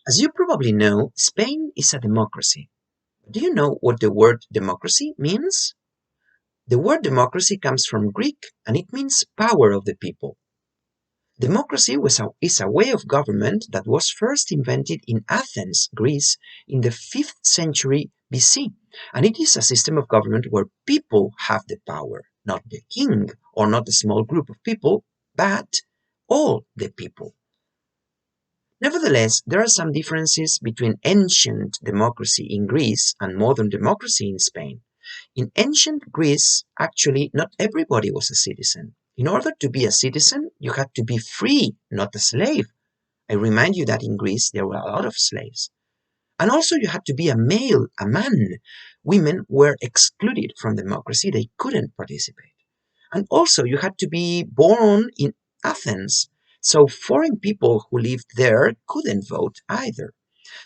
As you probably know, Spain is a democracy. Do you know what the word democracy means? The word democracy comes from Greek and it means power of the people. Democracy is a way of government that was first invented in Athens, Greece, in the 5th century BC. And it is a system of government where people have the power, not the king or not a small group of people, but all the people. Nevertheless, there are some differences between ancient democracy in Greece and modern democracy in Spain. In ancient Greece, actually, not everybody was a citizen. In order to be a citizen, you had to be free, not a slave. I remind you that in Greece there were a lot of slaves. And also you had to be a male, a man. Women were excluded from democracy, they couldn't participate. And also you had to be born in Athens, so foreign people who lived there couldn't vote either.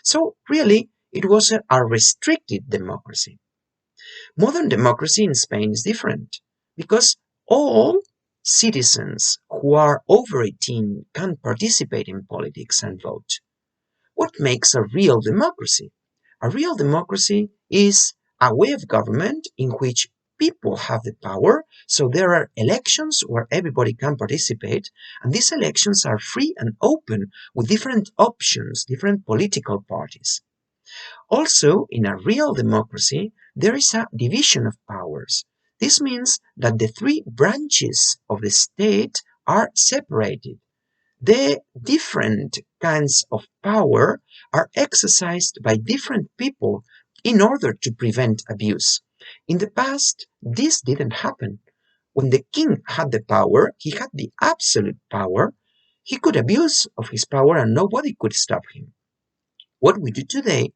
So really, it was a restricted democracy. Modern democracy in Spain is different because all citizens who are over 18 can participate in politics and vote. What makes a real democracy? A real democracy is a way of government in which people have the power, so there are elections where everybody can participate, and these elections are free and open with different options, different political parties. Also, in a real democracy, there is a division of powers. This means that the three branches of the state are separated. The different kinds of power are exercised by different people in order to prevent abuse. In the past, this didn't happen. When the king had the power, he had the absolute power. He could abuse of his power and nobody could stop him. What we do today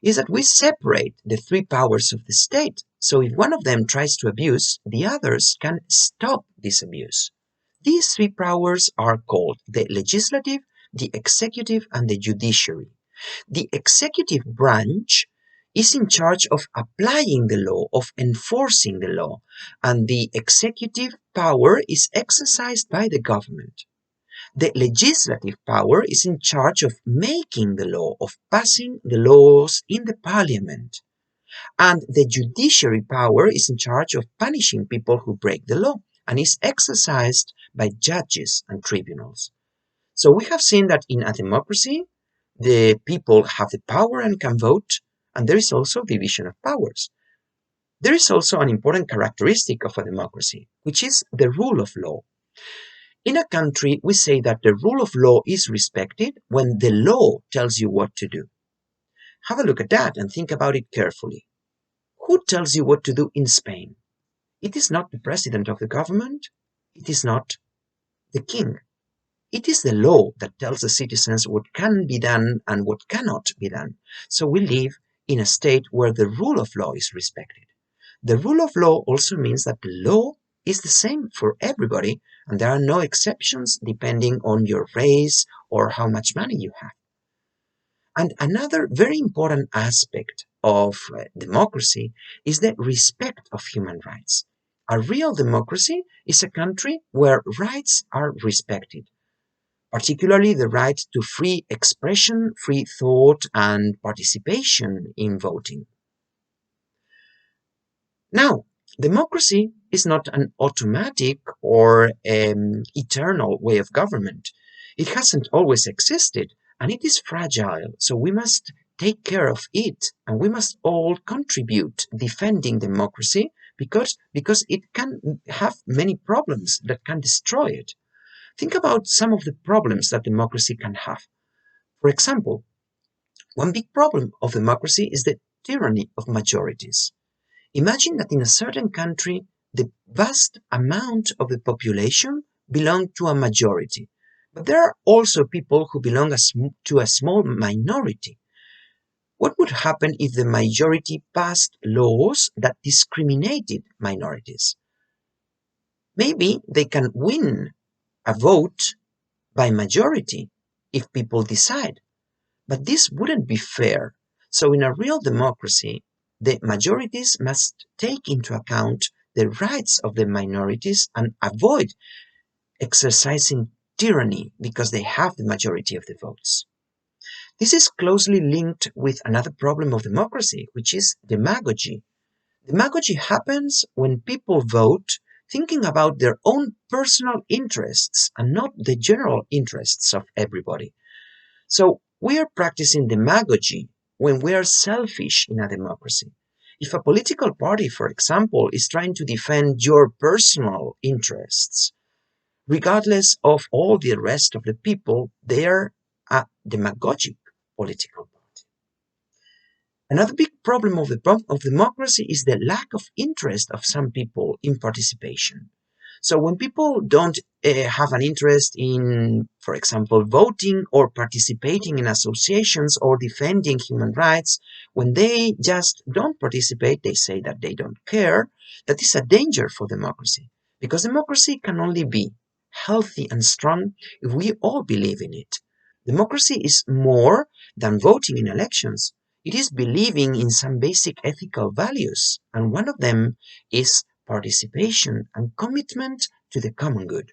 is that we separate the three powers of the state. So if one of them tries to abuse, the others can stop this abuse. These three powers are called the legislative, the executive, and the judiciary. The executive branch is in charge of applying the law, of enforcing the law, and the executive power is exercised by the government. The legislative power is in charge of making the law, of passing the laws in the parliament. And the judiciary power is in charge of punishing people who break the law and is exercised by judges and tribunals. So we have seen that in a democracy, the people have the power and can vote, and there is also division of powers. There is also an important characteristic of a democracy, which is the rule of law. In a country, we say that the rule of law is respected when the law tells you what to do. Have a look at that and think about it carefully. Who tells you what to do in Spain? It is not the president of the government. It is not the king. It is the law that tells the citizens what can be done and what cannot be done. So we live in a state where the rule of law is respected. The rule of law also means that the law is the same for everybody, and there are no exceptions depending on your race or how much money you have. And another very important aspect of democracy is the respect of human rights. A real democracy is a country where rights are respected, particularly the right to free expression, free thought, and participation in voting. Now, democracy is not an automatic or eternal way of government. It hasn't always existed, and it is fragile, so we must take care of it, and we must all contribute defending democracy because it can have many problems that can destroy it. Think about some of the problems that democracy can have. For example, one big problem of democracy is the tyranny of majorities. Imagine that in a certain country, the vast amount of the population belong to a majority. But there are also people who belong to a small minority. What would happen if the majority passed laws that discriminated minorities? Maybe they can win a vote by majority if people decide. But this wouldn't be fair. So in a real democracy, the majorities must take into account the rights of the minorities and avoid exercising tyranny because they have the majority of the votes. This is closely linked with another problem of democracy, which is demagogy. Demagogy happens when people vote thinking about their own personal interests and not the general interests of everybody. So we are practicing demagogy when we are selfish in a democracy. If a political party, for example, is trying to defend your personal interests, regardless of all the rest of the people, they are a demagogic political party. Another big problem of democracy is the lack of interest of some people in participation. So when people don't have an interest in, for example, voting or participating in associations or defending human rights, when they just don't participate, they say that they don't care, that is a danger for democracy. Because democracy can only be healthy and strong if we all believe in it. Democracy is more than voting in elections. It is believing in some basic ethical values, and one of them is participation and commitment to the common good.